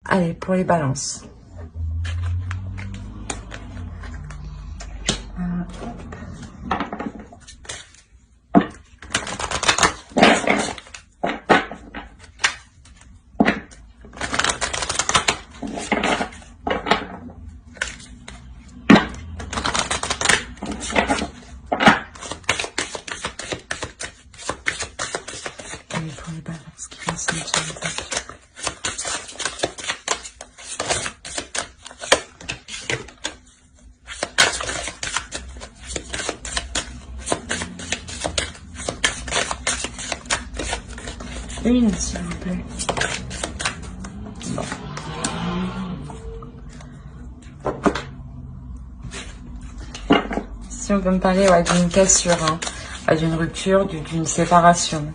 Allez, pour les balances. Allez, pour les balances qui vont se mettre sur le tapis. Une, s'il vous plaît. Bon. Si on peut me parler d'une cassure, hein, d'une rupture, d'une séparation.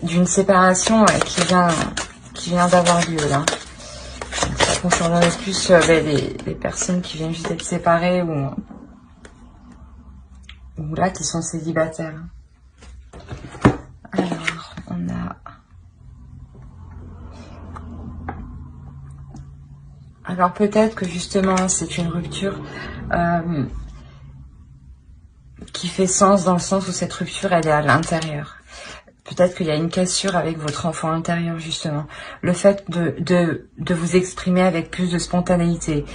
D'une séparation qui vient d'avoir lieu là. Donc, ça concernerait plus les personnes qui viennent juste d'être séparées ou là qui sont célibataires. Alors, on a... Alors peut-être que justement c'est une rupture qui fait sens dans le sens où cette rupture elle est à l'intérieur. Peut-être qu'il y a une cassure avec votre enfant intérieur justement. Le fait de vous exprimer avec plus de spontanéité,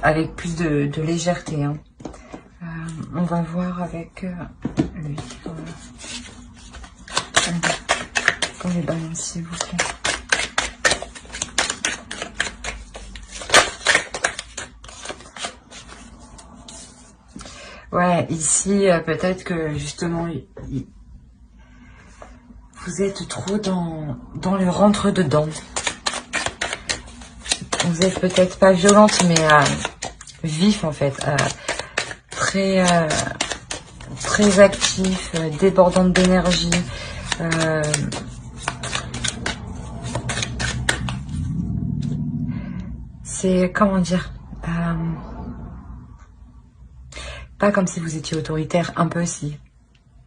avec plus de légèreté. Hein. On va voir avec lui. Allez, pour les balances s'il vous plaît. Ouais, ici, peut-être que justement, vous êtes trop dans le rentre-dedans. Vous êtes peut-être pas violente, mais vif en fait. Très actif, débordante d'énergie. C'est, comment dire... pas comme si vous étiez autoritaire, un peu si.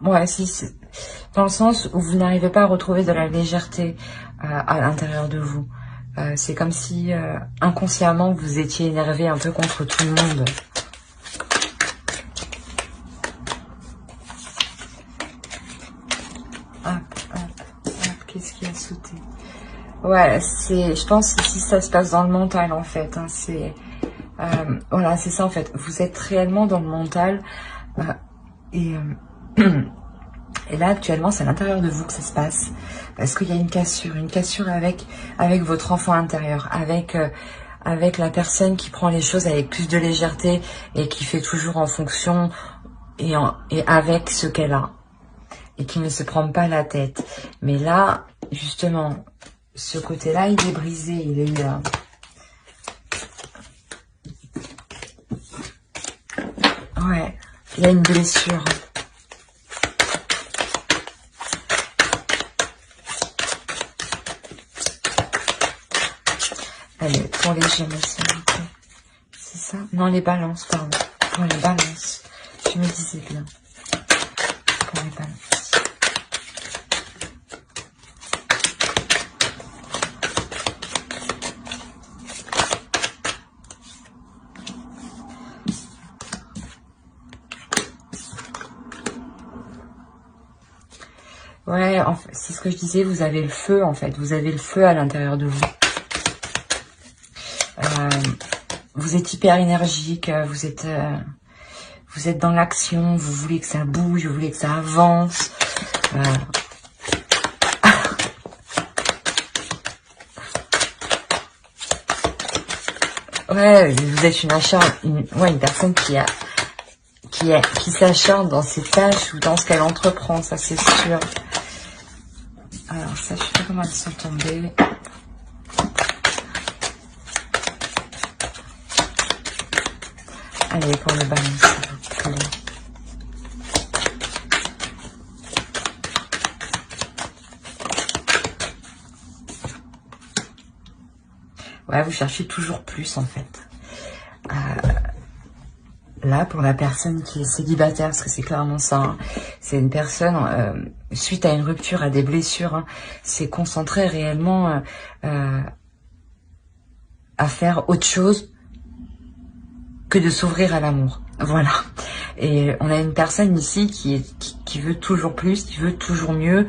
Ouais, si, dans le sens où vous n'arrivez pas à retrouver de la légèreté à l'intérieur de vous. C'est comme si inconsciemment vous étiez énervé un peu contre tout le monde. Qu'est-ce qui a sauté? Ouais, je pense que ici ça se passe dans le mental en fait. Hein, voilà, c'est ça en fait. Vous êtes réellement dans le mental et là actuellement c'est à l'intérieur de vous que ça se passe parce qu'il y a une cassure avec votre enfant intérieur, avec la personne qui prend les choses avec plus de légèreté et qui fait toujours en fonction et avec ce qu'elle a et qui ne se prend pas la tête. Mais là justement ce côté-là il est brisé, il est ouais, il y a une blessure. Allez, pour les Gémeaux, s'il vous plaît. C'est ça? Non, les balances, pardon. Pour les balances. Je me disais bien. Pour les balances. Ouais, en fait, c'est ce que je disais, vous avez le feu, en fait. Vous avez le feu à l'intérieur de vous. Vous êtes hyper énergique, vous êtes dans l'action, vous voulez que ça bouge, vous voulez que ça avance. Ouais, vous êtes une personne qui s'acharne dans ses tâches ou dans ce qu'elle entreprend, ça c'est sûr. Alors ça, je sais pas comment elles sont tombées. Allez, pour le balance, s'il vous plaît. Ouais, vous cherchez toujours plus en fait. là, pour la personne qui est célibataire, parce que c'est clairement ça, hein, c'est une personne, suite à une rupture, à des blessures, hein, s'est concentrée réellement à faire autre chose que de s'ouvrir à l'amour. Voilà. Et on a une personne ici qui veut toujours plus, qui veut toujours mieux,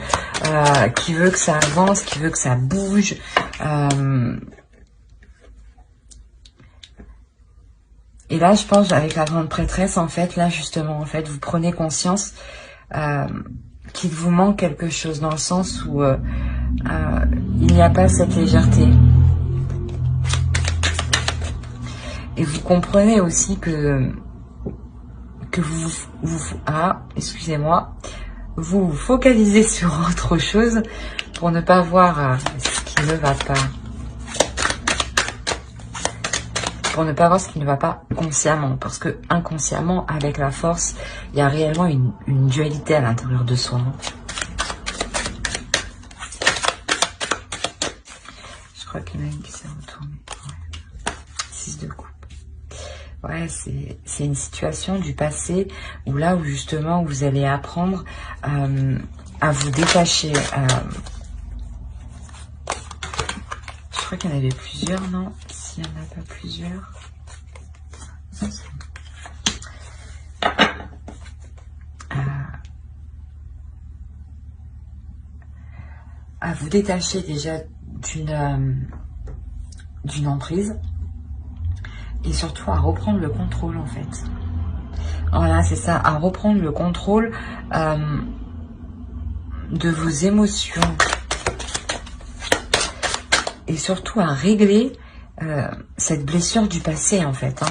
qui veut que ça avance, qui veut que ça bouge. Et là, je pense, avec la grande prêtresse, en fait, là, justement, en fait, vous prenez conscience qu'il vous manque quelque chose, dans le sens où il n'y a pas cette légèreté. Et vous comprenez aussi que excusez-moi, vous vous focalisez sur autre chose pour ne pas voir ce qui ne va pas. Pour ne pas voir ce qui ne va pas consciemment. Parce que inconsciemment, avec la force, il y a réellement une dualité à l'intérieur de soi. Je crois qu'il y en a une qui s'est retournée. Ouais. 6 de coupe. Ouais, c'est une situation du passé où là où justement vous allez apprendre à vous détacher. Je crois qu'il y en avait plusieurs, non? S'il n'y en a pas plusieurs. À vous détacher déjà d'une emprise. Et surtout à reprendre le contrôle, en fait. Voilà, c'est ça, à reprendre le contrôle de vos émotions. Et surtout à régler cette blessure du passé, en fait. Hein.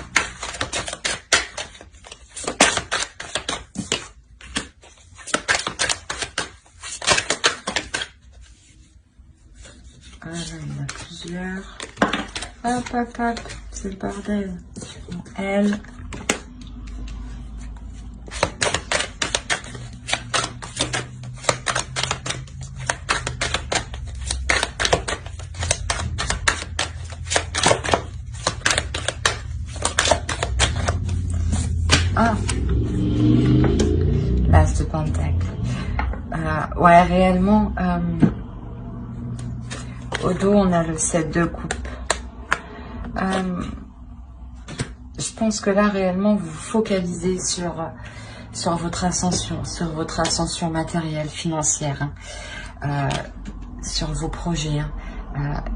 Ah, là, il y en a plusieurs. Hop, hop, hop. C'est le bordel. Elle. Ah. L'as de Pentacle. Ouais, réellement, au dos, on a le 7 de coupe. Je pense que là, réellement, vous vous focalisez sur votre ascension matérielle, financière, hein, sur vos projets. Hein,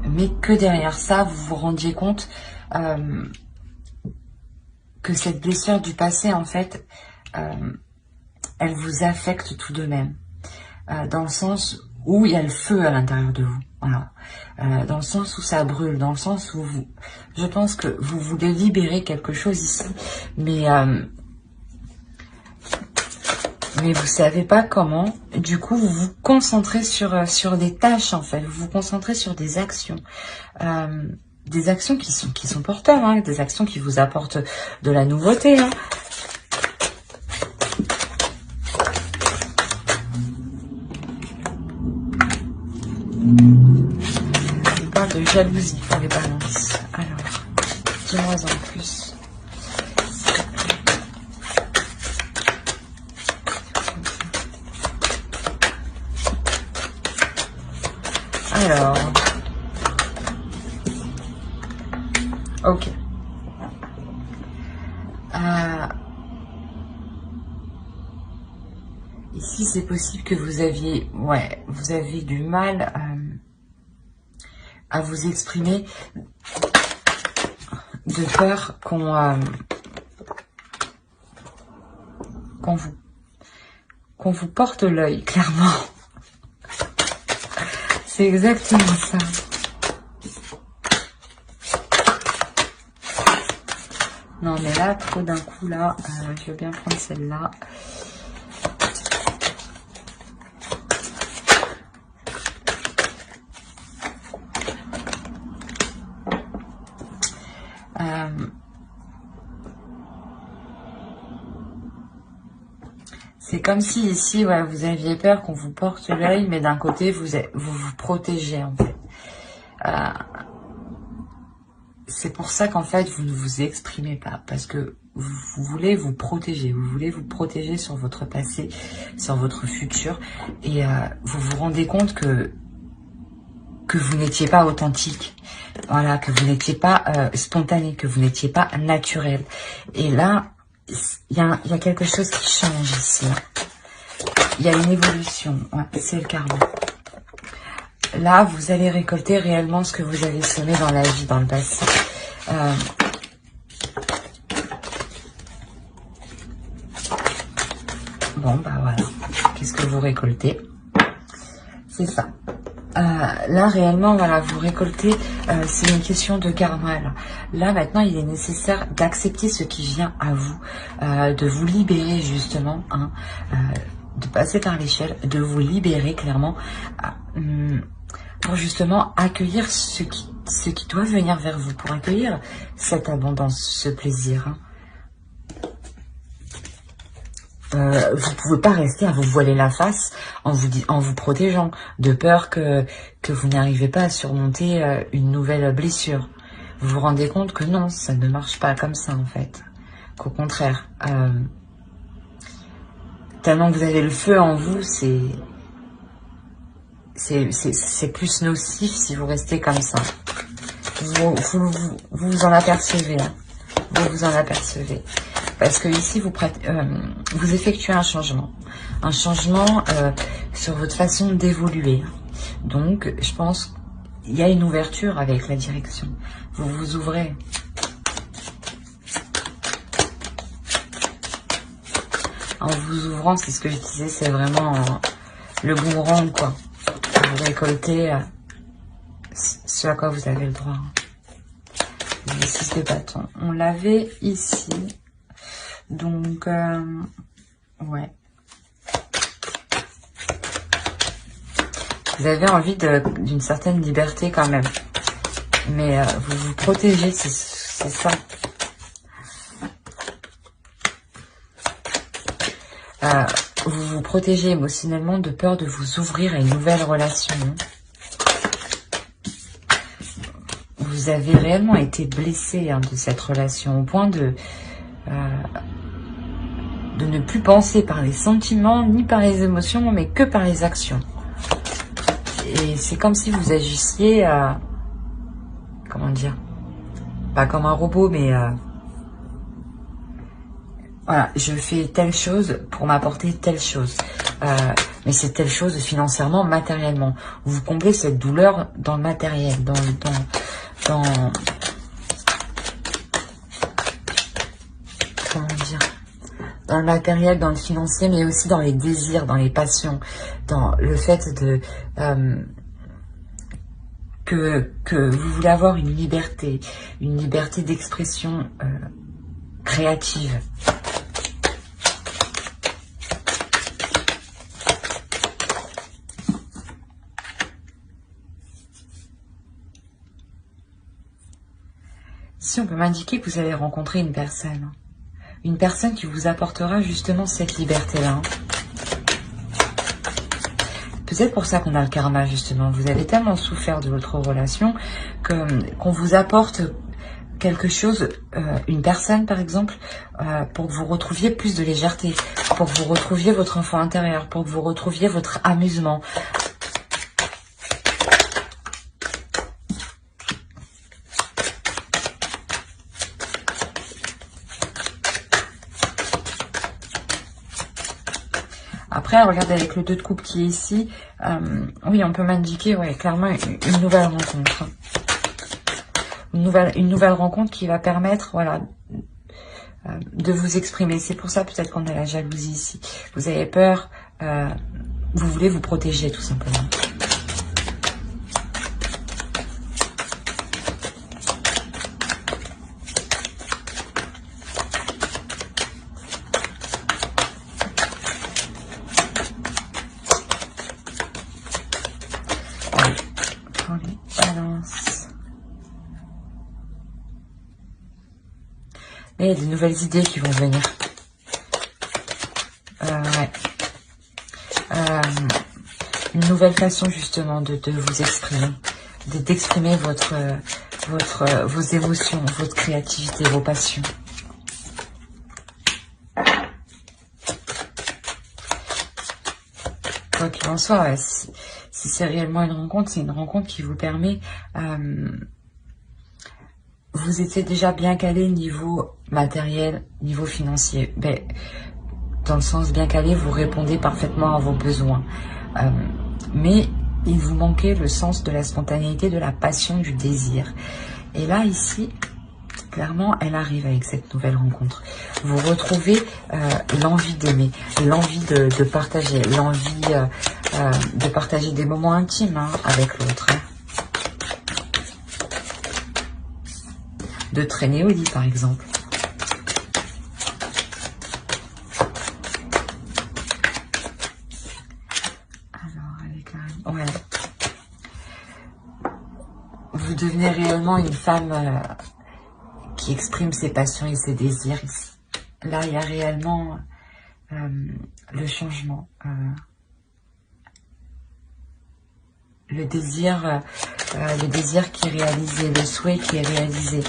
mais que derrière ça, vous vous rendiez compte que cette blessure du passé, en fait, elle vous affecte tout de même. Dans le sens où il y a le feu à l'intérieur de vous. Voilà. Dans le sens où ça brûle, dans le sens où je pense que vous voulez libérer quelque chose ici, mais vous savez pas comment. Du coup, vous vous concentrez sur des tâches, en fait. Vous vous concentrez sur des actions. Des actions qui sont porteurs, hein, des actions qui vous apportent de la nouveauté. Hein. On parle de jalousie pour les balances. Alors, dis-moi en plus. Alors, ok. Ici, c'est possible que vous aviez du mal à vous exprimer de peur qu'on vous porte l'œil, clairement. C'est exactement ça. Non, mais là, trop d'un coup, là, je veux bien prendre celle-là. C'est comme si ici, ouais, vous aviez peur qu'on vous porte l'œil, mais d'un côté, vous vous protégez, en fait. C'est pour ça qu'en fait, vous ne vous exprimez pas. Parce que vous voulez vous protéger. Vous voulez vous protéger sur votre passé, sur votre futur. Et vous vous rendez compte que vous n'étiez pas authentique. Voilà, que vous n'étiez pas spontané, que vous n'étiez pas naturel. Et là, il y a quelque chose qui change ici. Il y a une évolution. Ouais, c'est le karma. Là, vous allez récolter réellement ce que vous avez semé dans la vie, dans le passé. Bon, bah voilà. Qu'est-ce que vous récoltez? C'est ça. Là, réellement, voilà, vous récoltez, c'est une question de karma. Là, maintenant, il est nécessaire d'accepter ce qui vient à vous, de vous libérer, justement, hein, de passer par l'échelle, de vous libérer, clairement, pour justement accueillir ce qui doit venir vers vous, pour accueillir cette abondance, ce plaisir, hein. Vous pouvez pas rester à vous voiler la face en vous protégeant, de peur que vous n'arrivez pas à surmonter une nouvelle blessure. Vous vous rendez compte que non, ça ne marche pas comme ça en fait. Qu'au contraire, tellement que vous avez le feu en vous, c'est plus nocif si vous restez comme ça. Vous en apercevez, hein. Vous vous en apercevez. Parce que ici, vous effectuez un changement sur votre façon d'évoluer. Donc, je pense qu'il y a une ouverture avec la direction. Vous vous ouvrez. En vous ouvrant, c'est ce que je disais, c'est vraiment le boomerang, quoi. Vous récoltez ce à quoi vous avez le droit. Le 6 de bâton. On l'avait ici. Donc, ouais. Vous avez envie d'une certaine liberté quand même. Mais vous vous protégez, c'est ça. Vous vous protégez émotionnellement de peur de vous ouvrir à une nouvelle relation. Vous avez réellement été blessé, hein, de cette relation au point de ne plus penser par les sentiments ni par les émotions, mais que par les actions. Et c'est comme si vous agissiez, comment dire, pas comme un robot, mais voilà, je fais telle chose pour m'apporter telle chose. Mais c'est telle chose financièrement, matériellement. Vous comblez cette douleur dans le matériel, dans comment dire, dans le matériel, dans le financier, mais aussi dans les désirs, dans les passions, dans le fait de que vous voulez avoir une liberté d'expression créative. Ici, on peut m'indiquer que vous allez rencontrer une personne qui vous apportera justement cette liberté-là. Peut-être pour ça qu'on a le karma, justement. Vous avez tellement souffert de votre relation qu'on vous apporte quelque chose, une personne par exemple, pour que vous retrouviez plus de légèreté, pour que vous retrouviez votre enfant intérieur, pour que vous retrouviez votre amusement. Après, regardez avec le 2 de coupe qui est ici, oui, on peut m'indiquer, ouais, clairement une nouvelle rencontre. Une nouvelle rencontre qui va permettre, voilà, de vous exprimer. C'est pour ça peut-être qu'on a la jalousie ici. Vous avez peur, vous voulez vous protéger tout simplement. Et il y a des nouvelles idées qui vont venir. Ouais. Une nouvelle façon justement de vous exprimer. D'exprimer vos émotions, votre créativité, vos passions. quoi qu'il en soit, ouais, si c'est réellement une rencontre, c'est une rencontre qui vous permet... vous étiez déjà bien calé niveau matériel, niveau financier. Ben, dans le sens bien calé, vous répondez parfaitement à vos besoins. Mais il vous manquait le sens de la spontanéité, de la passion, du désir. Et là, ici, clairement, elle arrive avec cette nouvelle rencontre. Vous retrouvez l'envie d'aimer, l'envie de partager, l'envie de partager des moments intimes avec l'autre. De traîner au lit, par exemple. Alors, avec la... Ouais. Vous devenez réellement une femme qui exprime ses passions et ses désirs. Là, il y a réellement le changement. Le désir qui est réalisé, le souhait qui est réalisé.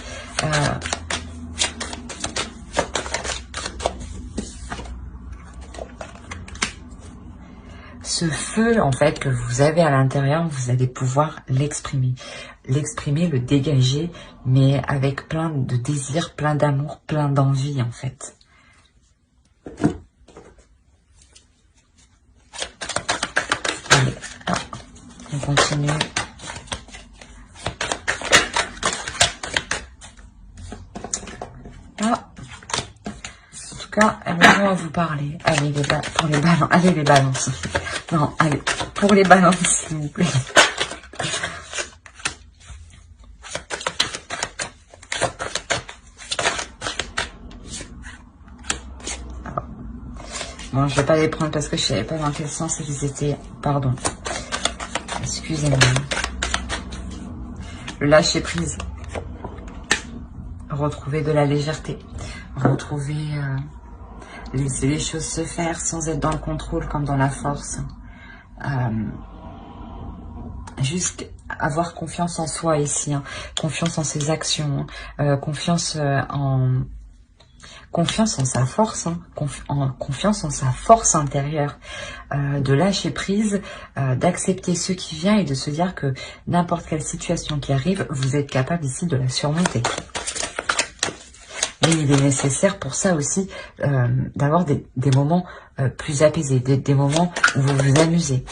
Ce feu, en fait, que vous avez à l'intérieur, vous allez pouvoir l'exprimer. L'exprimer, le dégager, mais avec plein de désir, plein d'amour, plein d'envie, en fait. Allez, on continue. En tout cas, elles vont vous parler. Allez, pour les balances. Allez, les balances. Non, allez, pour les balances, s'il vous plaît. Bon, je vais pas les prendre parce que je savais pas dans quel sens ils étaient. Pardon. Excusez-moi. Le lâcher prise. Retrouver de la légèreté. Retrouver... laisser les choses se faire sans être dans le contrôle comme dans la force. Juste avoir confiance en soi ici. Confiance en ses actions. Confiance en sa force, confiance en sa force intérieure, de lâcher prise, d'accepter ce qui vient et de se dire que n'importe quelle situation qui arrive, vous êtes capable ici de la surmonter. Mais il est nécessaire pour ça aussi d'avoir des moments plus apaisés, des moments où vous vous amusez,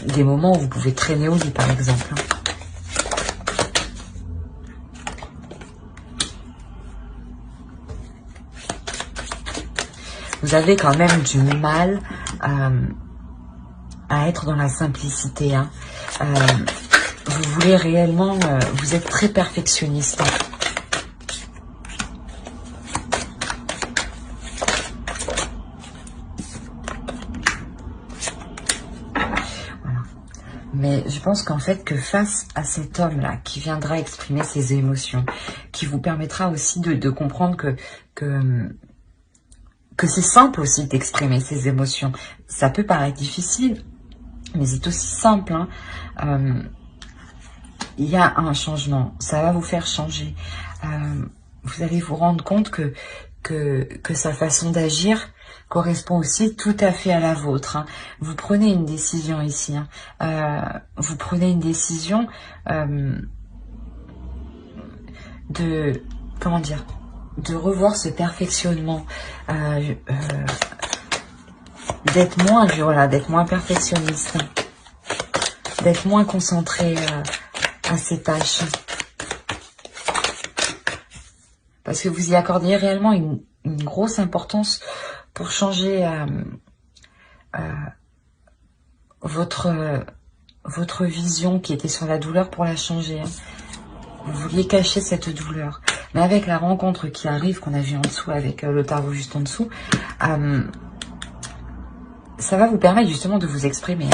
des moments où vous pouvez traîner au lit par exemple. Vous avez quand même du mal à être dans la simplicité. Vous voulez réellement... vous êtes très perfectionniste. Voilà. Mais je pense qu'en fait, que face à cet homme-là, qui viendra exprimer ses émotions, qui vous permettra aussi de comprendre que c'est simple aussi d'exprimer ses émotions. Ça peut paraître difficile, mais c'est aussi simple. Il y a un changement, ça va vous faire changer. Vous allez vous rendre compte que sa façon d'agir correspond aussi tout à fait à la vôtre. Vous prenez une décision ici. Vous prenez une décision de... Comment dire ? De revoir ce perfectionnement, d'être moins, voilà, d'être moins perfectionniste, d'être moins concentré à ses tâches. Parce que vous y accordiez réellement une grosse importance pour changer votre vision qui était sur la douleur, pour la changer. Vous vouliez cacher cette douleur. Mais avec la rencontre qui arrive, qu'on a vu en dessous, avec le tarot juste en dessous, ça va vous permettre justement de vous exprimer.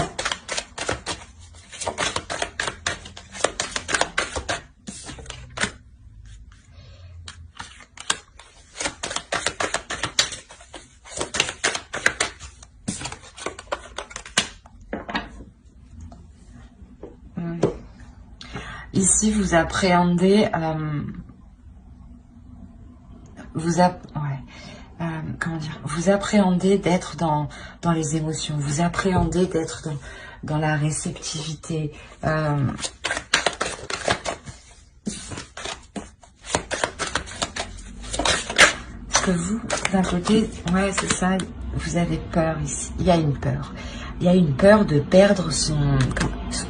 Ici, vous appréhendez... comment dire, vous appréhendez d'être dans les émotions, vous appréhendez d'être dans la réceptivité. Parce que vous, d'un côté, ouais, c'est ça, vous avez peur ici. Il y a une peur. Il y a une peur de perdre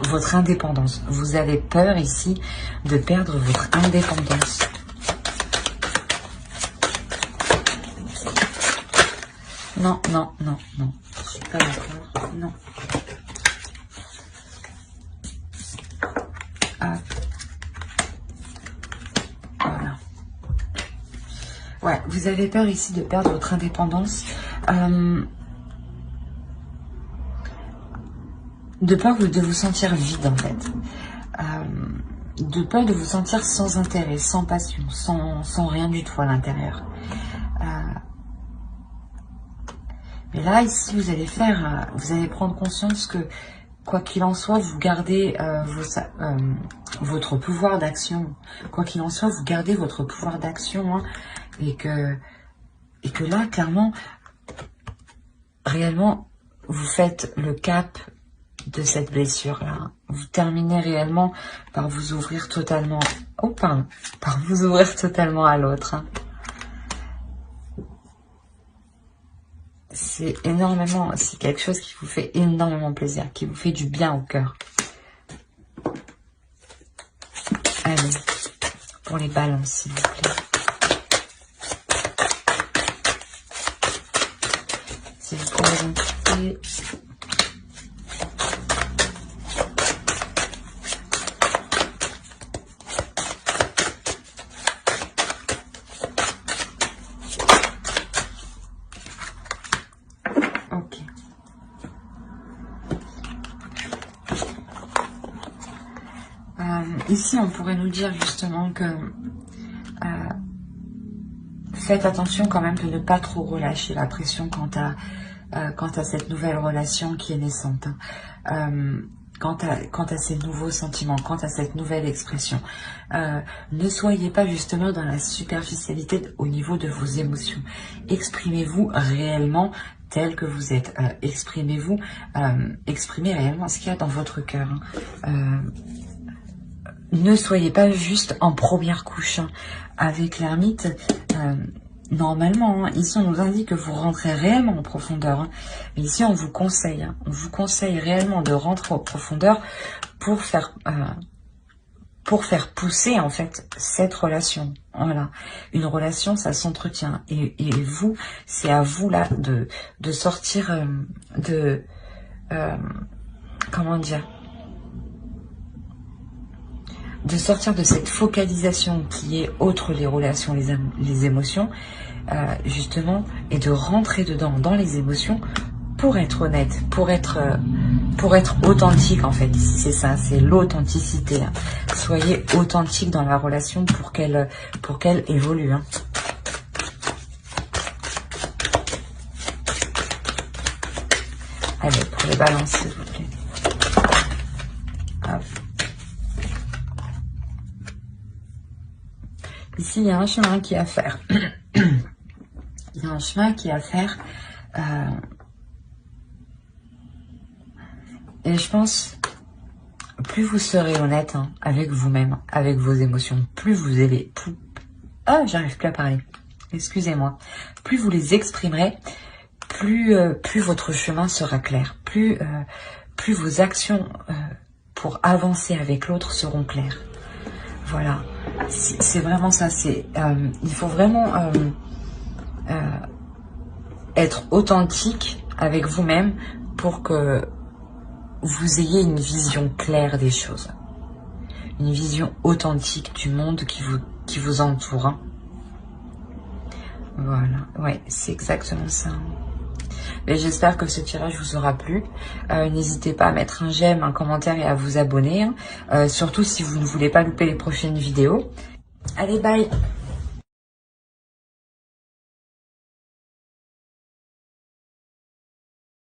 votre indépendance. Vous avez peur ici de perdre votre indépendance. Non, non, non, non. Je suis pas d'accord. Non. Ah. Voilà. Ouais, vous avez peur ici de perdre votre indépendance. De peur de vous sentir vide, en fait. De peur de vous sentir sans intérêt, sans passion, sans rien du tout à l'intérieur. Mais là, ici, vous allez prendre conscience que, quoi qu'il en soit, vous gardez votre pouvoir d'action. Quoi qu'il en soit, vous gardez votre pouvoir d'action. Hein, et que là, clairement, réellement, vous faites le cap de cette blessure-là. Vous terminez réellement par vous ouvrir totalement... Oh, pardon. Par vous ouvrir totalement à l'autre. Hein. C'est quelque chose qui vous fait énormément plaisir, qui vous fait du bien au cœur. Allez, pour les balances, s'il vous plaît. Si vous pouvez remonter. Ici, on pourrait nous dire justement que faites attention quand même de ne pas trop relâcher la pression quant à cette nouvelle relation qui est naissante. Quant à ces nouveaux sentiments, quant à cette nouvelle expression. Ne soyez pas justement dans la superficialité au niveau de vos émotions. Exprimez-vous réellement tel que vous êtes. Exprimez-vous, exprimez réellement ce qu'il y a dans votre cœur. Ne soyez pas juste en première couche. Hein. Avec l'ermite, normalement, hein, ici on nous indique que vous rentrez réellement en profondeur. Hein. Mais ici on vous conseille. Hein, on vous conseille réellement de rentrer en profondeur pour faire pousser en fait cette relation. Voilà. Une relation, ça s'entretient. Et vous, c'est à vous là de sortir comment dire, de sortir de cette focalisation qui est autre les relations, les émotions, justement, et de rentrer dedans, dans les émotions, pour être honnête, pour être authentique, en fait. Ici, c'est ça, c'est l'authenticité. Hein. Soyez authentique dans la relation pour qu'elle évolue. Hein. Allez, pour les balances, s'il vous plaît. Hop. Ici, il y a un chemin qui est à faire. Il y a un chemin qui est à faire. Et je pense, plus vous serez honnête hein, avec vous-même, avec vos émotions, plus vous allez... Ah, j'arrive plus à parler. Excusez-moi. Plus vous les exprimerez, plus votre chemin sera clair. Plus vos actions pour avancer avec l'autre seront claires. Voilà. C'est vraiment ça. Il faut vraiment être authentique avec vous-même pour que vous ayez une vision claire des choses. Une vision authentique du monde qui vous entoure. Hein. Voilà. Ouais, c'est exactement ça. Mais j'espère que ce tirage vous aura plu. N'hésitez pas à mettre un j'aime, un commentaire et à vous abonner. Hein. Surtout si vous ne voulez pas louper les prochaines vidéos. Allez, bye!